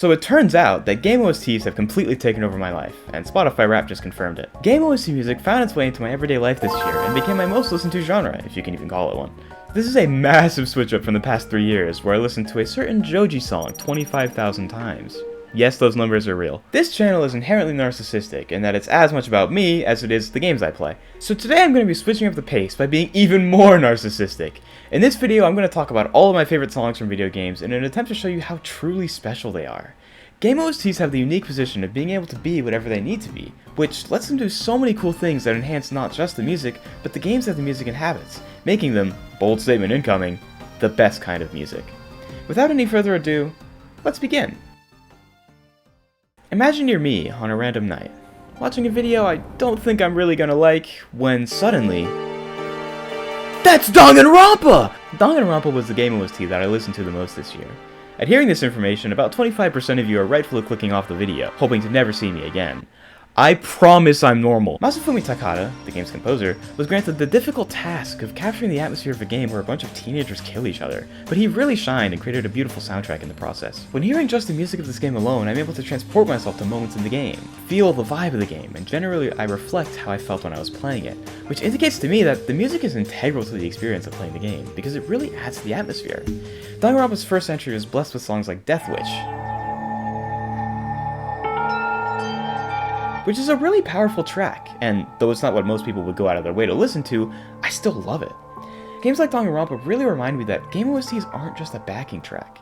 So it turns out that game OSTs have completely taken over my life, and Spotify Wrapped just confirmed it. Game OST music found its way into my everyday life this year and became my most listened to genre, if you can even call it one. This is a massive switch up from the past 3 years, where I listened to a certain Joji song 25,000 times. Yes, those numbers are real. This channel is inherently narcissistic in that it's as much about me as it is the games I play. So today I'm going to be switching up the pace by being even more narcissistic. In this video I'm going to talk about all of my favorite songs from video games in an attempt to show you how truly special they are. Game OSTs have the unique position of being able to be whatever they need to be, which lets them do so many cool things that enhance not just the music, but the games that the music inhabits, making them, bold statement incoming, the best kind of music. Without any further ado, let's begin. Imagine you're me on a random night, watching a video I don't think I'm really gonna like, when suddenly... That's Danganronpa! Danganronpa was the game OST that I listened to the most this year. At hearing this information, about 25% of you are rightfully clicking off the video, hoping to never see me again. I promise I'm normal. Masafumi Takada, the game's composer, was granted the difficult task of capturing the atmosphere of a game where a bunch of teenagers kill each other, but he really shined and created a beautiful soundtrack in the process. When hearing just the music of this game alone, I'm able to transport myself to moments in the game, feel the vibe of the game, and generally I reflect how I felt when I was playing it, which indicates to me that the music is integral to the experience of playing the game, because it really adds to the atmosphere. Danganronpa's first entry is blessed with songs like Death Wish, which is a really powerful track, and though it's not what most people would go out of their way to listen to, I still love it. Games like Danganronpa really remind me that game OSTs aren't just a backing track.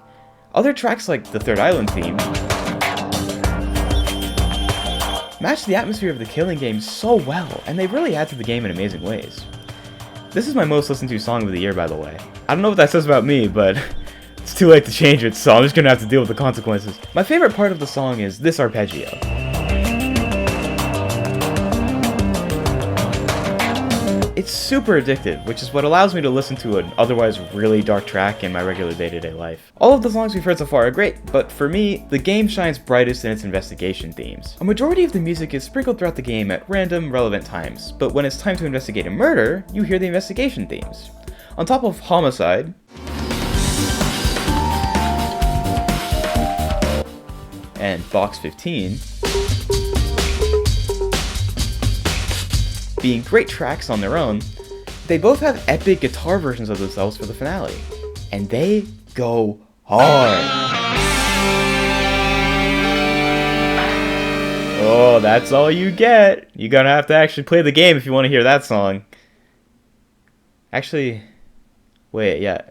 Other tracks like the Third Island theme match the atmosphere of the killing game so well, and they really add to the game in amazing ways. This is my most listened to song of the year, by the way. I don't know what that says about me, but it's too late to change it, so I'm just gonna have to deal with the consequences. My favorite part of the song is this arpeggio. It's super addictive, which is what allows me to listen to an otherwise really dark track in my regular day-to-day life. All of the songs we've heard so far are great, but for me, the game shines brightest in its investigation themes. A majority of the music is sprinkled throughout the game at random, relevant times, but when it's time to investigate a murder, you hear the investigation themes. On top of Homicide, and Box 15, being great tracks on their own, they both have epic guitar versions of themselves for the finale. And they go hard. Oh, that's all you get. You're gonna have to actually play the game if you want to hear that song. Actually, wait, yeah,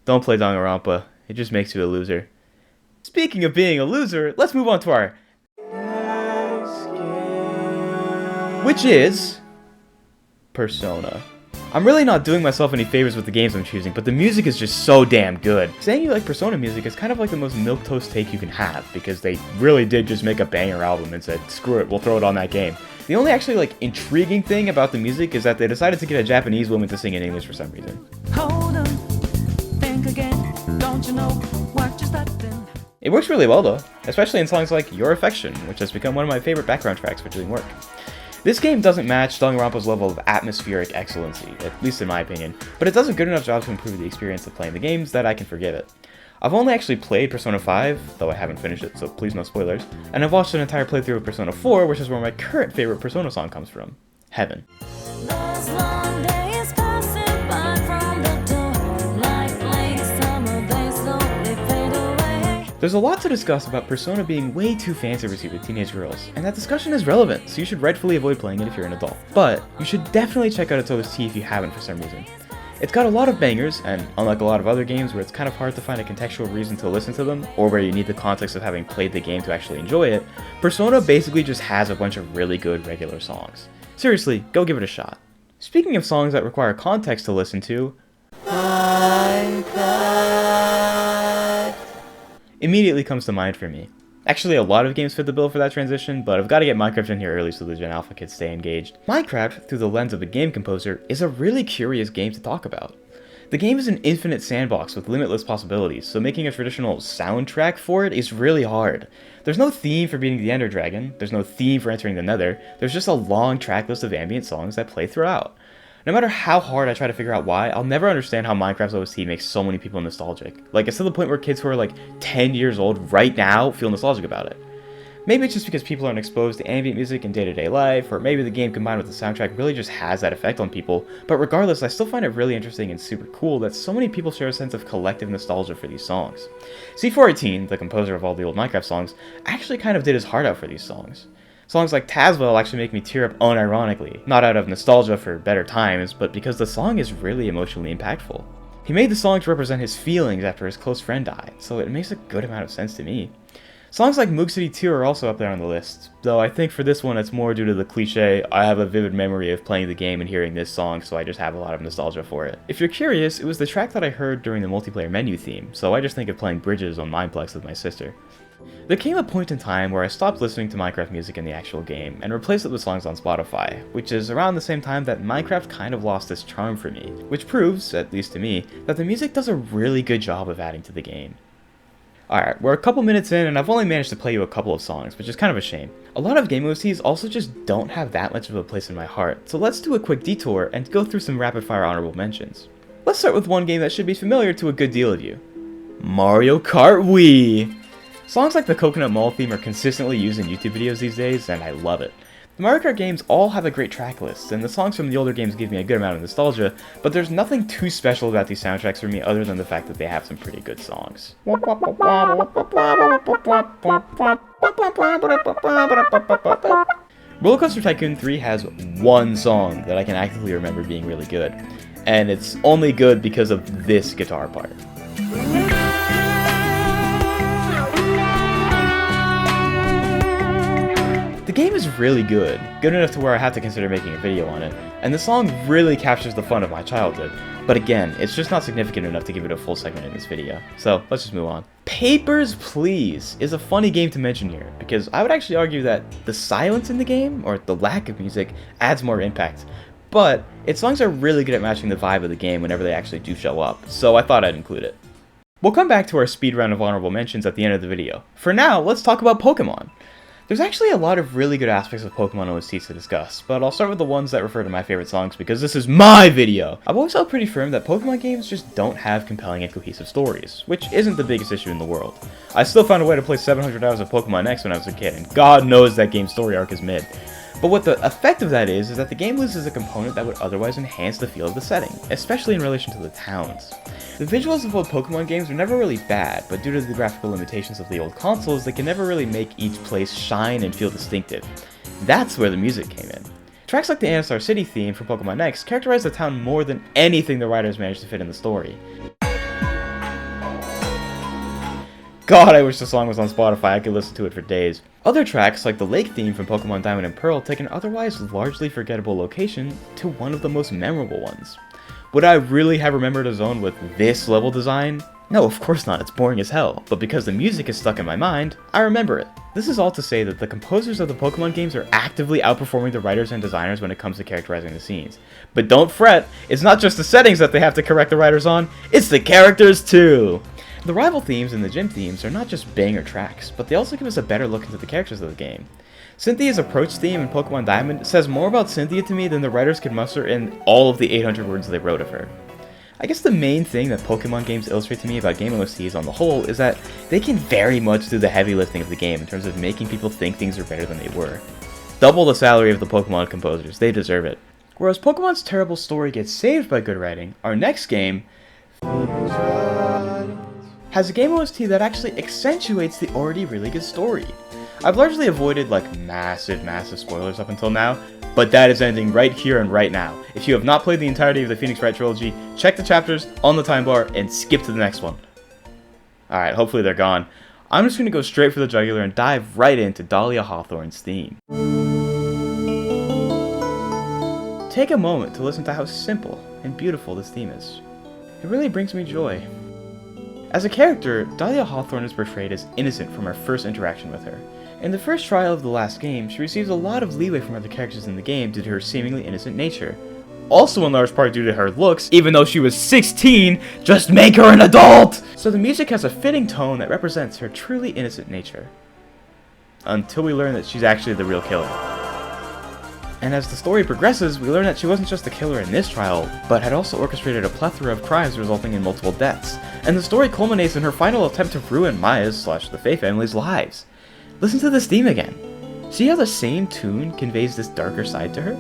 don't play Danganronpa. It just makes you a loser. Speaking of being a loser, let's move on to our which is Persona. I'm really not doing myself any favors with the games I'm choosing, but the music is just so damn good. Saying you like Persona music is kind of like the most milquetoast take you can have, because they really did just make a banger album and said, screw it, we'll throw it on that game. The only actually intriguing thing about the music is that they decided to get a Japanese woman to sing in English for some reason. Hold on, think again, don't you know what just happened? It works really well though, especially in songs like Your Affection, which has become one of my favorite background tracks for doing work. This game doesn't match Danganronpa's level of atmospheric excellency, at least in my opinion, but it does a good enough job to improve the experience of playing the games that I can forgive it. I've only actually played Persona 5, though I haven't finished it, so please no spoilers, and I've watched an entire playthrough of Persona 4, which is where my current favorite Persona song comes from, Heaven. There's a lot to discuss about Persona being way too fan-servicey with teenage girls, and that discussion is relevant, so you should rightfully avoid playing it if you're an adult. But you should definitely check out its OST if you haven't for some reason. It's got a lot of bangers, and unlike a lot of other games where it's kind of hard to find a contextual reason to listen to them, or where you need the context of having played the game to actually enjoy it, Persona basically just has a bunch of really good regular songs. Seriously, go give it a shot. Speaking of songs that require context to listen to, immediately comes to mind for me. Actually, a lot of games fit the bill for that transition, but I've got to get Minecraft in here early so the Gen Alpha kids stay engaged. Minecraft, through the lens of a game composer, is a really curious game to talk about. The game is an infinite sandbox with limitless possibilities, so making a traditional soundtrack for it is really hard. There's no theme for beating the Ender Dragon, there's no theme for entering the Nether, there's just a long track list of ambient songs that play throughout. No matter how hard I try to figure out why, I'll never understand how Minecraft's OST makes so many people nostalgic. Like, it's to the point where kids who are like 10 years old right now feel nostalgic about it. Maybe it's just because people aren't exposed to ambient music in day-to-day life, or maybe the game combined with the soundtrack really just has that effect on people, but regardless, I still find it really interesting and super cool that so many people share a sense of collective nostalgia for these songs. C418, the composer of all the old Minecraft songs, actually kind of did his heart out for these songs. Songs like Tazwell actually make me tear up unironically, not out of nostalgia for better times, but because the song is really emotionally impactful. He made the song to represent his feelings after his close friend died, so it makes a good amount of sense to me. Songs like Moog City 2 are also up there on the list, though I think for this one it's more due to the cliche, I have a vivid memory of playing the game and hearing this song, so I just have a lot of nostalgia for it. If you're curious, it was the track that I heard during the multiplayer menu theme, so I just think of playing Bridges on Mineplex with my sister. There came a point in time where I stopped listening to Minecraft music in the actual game, and replaced it with songs on Spotify, which is around the same time that Minecraft kind of lost its charm for me, which proves, at least to me, that the music does a really good job of adding to the game. Alright, we're a couple minutes in and I've only managed to play you a couple of songs, which is kind of a shame. A lot of game OSTs also just don't have that much of a place in my heart, so let's do a quick detour and go through some rapid fire honorable mentions. Let's start with one game that should be familiar to a good deal of you. Mario Kart Wii! Songs like the Coconut Mall theme are consistently used in YouTube videos these days, and I love it. The Mario Kart games all have a great track list, and the songs from the older games give me a good amount of nostalgia, but there's nothing too special about these soundtracks for me other than the fact that they have some pretty good songs. Rollercoaster Tycoon 3 has one song that I can actively remember being really good, and it's only good because of this guitar part. The game is really good enough to where I have to consider making a video on it, and the song really captures the fun of my childhood, but again, it's just not significant enough to give it a full segment in this video, so let's just move on. Papers, Please is a funny game to mention here, because I would actually argue that the silence in the game, or the lack of music, adds more impact, but its songs are really good at matching the vibe of the game whenever they actually do show up, so I thought I'd include it. We'll come back to our speed round of honorable mentions at the end of the video. For now, let's talk about Pokemon. There's actually a lot of really good aspects of Pokemon OSTs to discuss, but I'll start with the ones that refer to my favorite songs because this is MY video! I've always felt pretty firm that Pokemon games just don't have compelling and cohesive stories, which isn't the biggest issue in the world. I still found a way to play 700 hours of Pokemon X when I was a kid, and God knows that game's story arc is mid. But what the effect of that is that the game loses a component that would otherwise enhance the feel of the setting, especially in relation to the towns. The visuals of old Pokemon games were never really bad, but due to the graphical limitations of the old consoles, they can never really make each place shine and feel distinctive. That's where the music came in. Tracks like the Anastar City theme from Pokemon X characterize the town more than anything the writers managed to fit in the story. God, I wish the song was on Spotify, I could listen to it for days. Other tracks, like the lake theme from Pokemon Diamond and Pearl, take an otherwise largely forgettable location to one of the most memorable ones. Would I really have remembered a zone with this level design? No, of course not, it's boring as hell, but because the music is stuck in my mind, I remember it. This is all to say that the composers of the Pokemon games are actively outperforming the writers and designers when it comes to characterizing the scenes. But don't fret, it's not just the settings that they have to correct the writers on, it's the characters too! The rival themes and the gym themes are not just banger tracks, but they also give us a better look into the characters of the game. Cynthia's approach theme in Pokemon Diamond says more about Cynthia to me than the writers could muster in all of the 800 words they wrote of her. I guess the main thing that Pokemon games illustrate to me about game OSTs on the whole is that they can very much do the heavy lifting of the game in terms of making people think things are better than they were. Double the salary of the Pokemon composers, they deserve it. Whereas Pokemon's terrible story gets saved by good writing, our next game has a game OST that actually accentuates the already really good story. I've largely avoided like massive spoilers up until now, but that is ending right here and right now. If you have not played the entirety of the Phoenix Wright trilogy, check the chapters on the time bar and skip to the next one. Alright, hopefully they're gone. I'm just going to go straight for the jugular and dive right into Dahlia Hawthorne's theme. Take a moment to listen to how simple and beautiful this theme is. It really brings me joy. As a character, Dahlia Hawthorne is portrayed as innocent from our first interaction with her. In the first trial of the last game, she receives a lot of leeway from other characters in the game due to her seemingly innocent nature. Also in large part due to her looks, even though she was 16, just make her an adult! So the music has a fitting tone that represents her truly innocent nature. Until we learn that she's actually the real killer. And as the story progresses, we learn that she wasn't just the killer in this trial, but had also orchestrated a plethora of crimes resulting in multiple deaths. And the story culminates in her final attempt to ruin Maya's/the Faye family's lives. Listen to this theme again. See how the same tune conveys this darker side to her?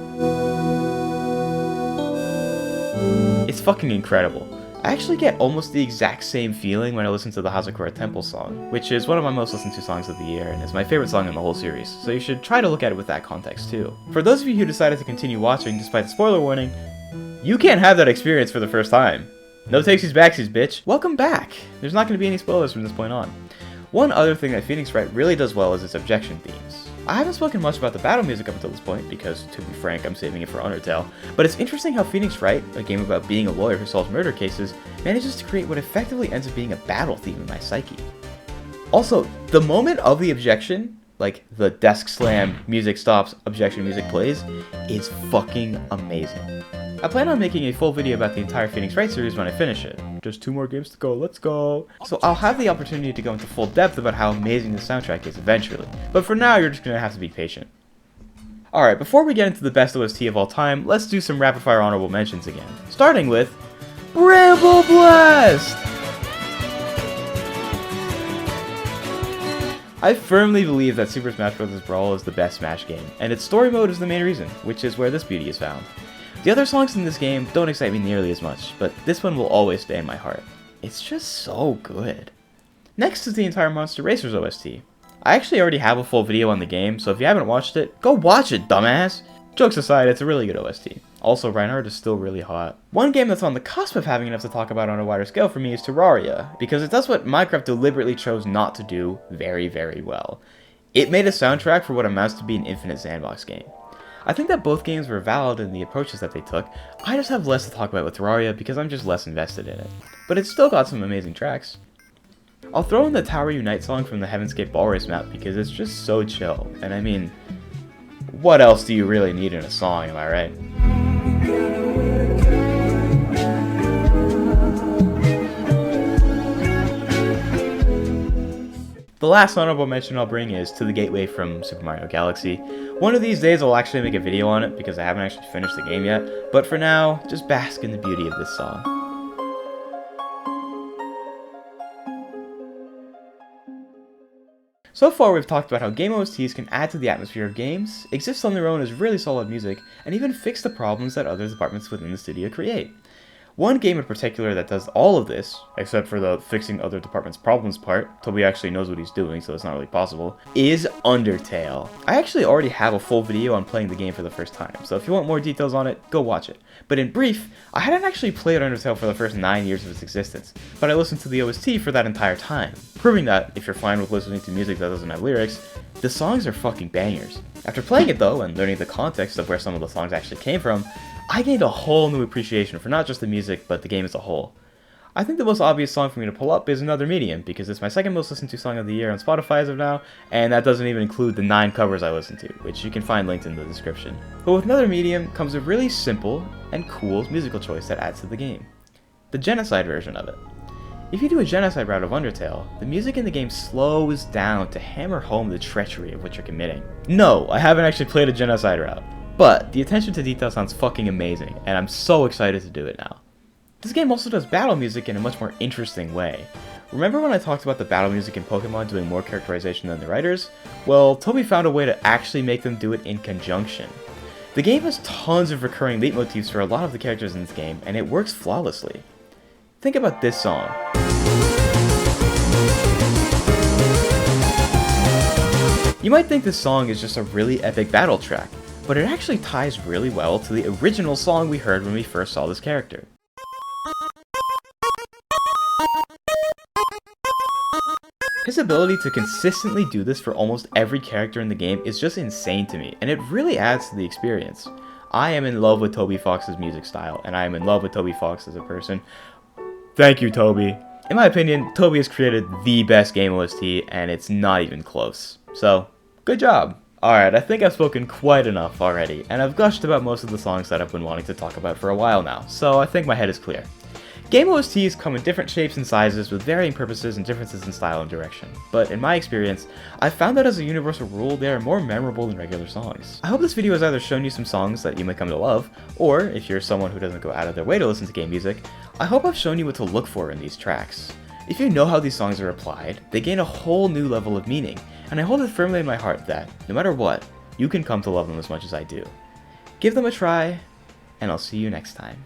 It's fucking incredible. I actually get almost the exact same feeling when I listen to the Hazakura Temple song, which is one of my most listened to songs of the year and is my favorite song in the whole series, so you should try to look at it with that context too. For those of you who decided to continue watching despite the spoiler warning, you can't have that experience for the first time. No takesies backsies, bitch. Welcome back! There's not going to be any spoilers from this point on. One other thing that Phoenix Wright really does well is its objection themes. I haven't spoken much about the battle music up until this point, because, to be frank, I'm saving it for Undertale, but it's interesting how Phoenix Wright, a game about being a lawyer who solves murder cases, manages to create what effectively ends up being a battle theme in my psyche. Also, the moment of the objection, like the desk slam, music stops, objection music plays, is fucking amazing. I plan on making a full video about the entire Phoenix Wright series when I finish it. Just 2 more games to go, let's go! So I'll have the opportunity to go into full depth about how amazing the soundtrack is eventually, but for now you're just gonna have to be patient. Alright, before we get into the best OST of all time, let's do some rapid fire honorable mentions again. Starting with Bramble Blast! I firmly believe that Super Smash Bros. Brawl is the best Smash game, and its story mode is the main reason, which is where this beauty is found. The other songs in this game don't excite me nearly as much, but this one will always stay in my heart. It's just so good. Next is the entire Monster Racers OST. I actually already have a full video on the game, so if you haven't watched it, go watch it, dumbass! Jokes aside, it's a really good OST. Also, Reinhardt is still really hot. One game that's on the cusp of having enough to talk about on a wider scale for me is Terraria, because it does what Minecraft deliberately chose not to do very, very well. It made a soundtrack for what amounts to be an infinite sandbox game. I think that both games were valid in the approaches that they took. I just have less to talk about with Terraria because I'm just less invested in it. But it's still got some amazing tracks. I'll throw in the Tower Unite song from the Heaven's Gate Ball Race map because it's just so chill, and I mean, what else do you really need in a song, am I right? The last honorable mention I'll bring is To the Gateway from Super Mario Galaxy. One of these days I'll actually make a video on it because I haven't actually finished the game yet, but for now, just bask in the beauty of this song. So far we've talked about how game OSTs can add to the atmosphere of games, exist on their own as really solid music, and even fix the problems that other departments within the studio create. One game in particular that does all of this, except for the fixing other departments' problems part, Toby actually knows what he's doing, so it's not really possible, is Undertale. I actually already have a full video on playing the game for the first time, so if you want more details on it, go watch it. But in brief, I hadn't actually played Undertale for the first 9 years of its existence, but I listened to the OST for that entire time, proving that, if you're fine with listening to music that doesn't have lyrics, the songs are fucking bangers. After playing it though, and learning the context of where some of the songs actually came from, I gained a whole new appreciation for not just the music, but the game as a whole. I think the most obvious song for me to pull up is Another Medium, because it's my second most listened to song of the year on Spotify as of now, and that doesn't even include the 9 covers I listen to, which you can find linked in the description. But with Another Medium comes a really simple and cool musical choice that adds to the game. The genocide version of it. If you do a genocide route of Undertale, the music in the game slows down to hammer home the treachery of what you're committing. No, I haven't actually played a genocide route. But the attention to detail sounds fucking amazing, and I'm so excited to do it now. This game also does battle music in a much more interesting way. Remember when I talked about the battle music in Pokemon doing more characterization than the writers? Well, Toby found a way to actually make them do it in conjunction. The game has tons of recurring leitmotifs for a lot of the characters in this game, and it works flawlessly. Think about this song. You might think this song is just a really epic battle track, but it actually ties really well to the original song we heard when we first saw this character. His ability to consistently do this for almost every character in the game is just insane to me, and it really adds to the experience. I am in love with Toby Fox's music style, and I am in love with Toby Fox as a person. Thank you, Toby. In my opinion, Toby has created the best game OST, and it's not even close. So, good job. Alright, I think I've spoken quite enough already, and I've gushed about most of the songs that I've been wanting to talk about for a while now, so I think my head is clear. Game OSTs come in different shapes and sizes with varying purposes and differences in style and direction, but in my experience, I've found that as a universal rule, they are more memorable than regular songs. I hope this video has either shown you some songs that you might come to love, or if you're someone who doesn't go out of their way to listen to game music, I hope I've shown you what to look for in these tracks. If you know how these songs are applied, they gain a whole new level of meaning, and I hold it firmly in my heart that, no matter what, you can come to love them as much as I do. Give them a try, and I'll see you next time.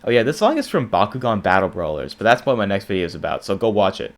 Oh yeah, this song is from Bakugan Battle Brawlers, but that's what my next video is about, so go watch it.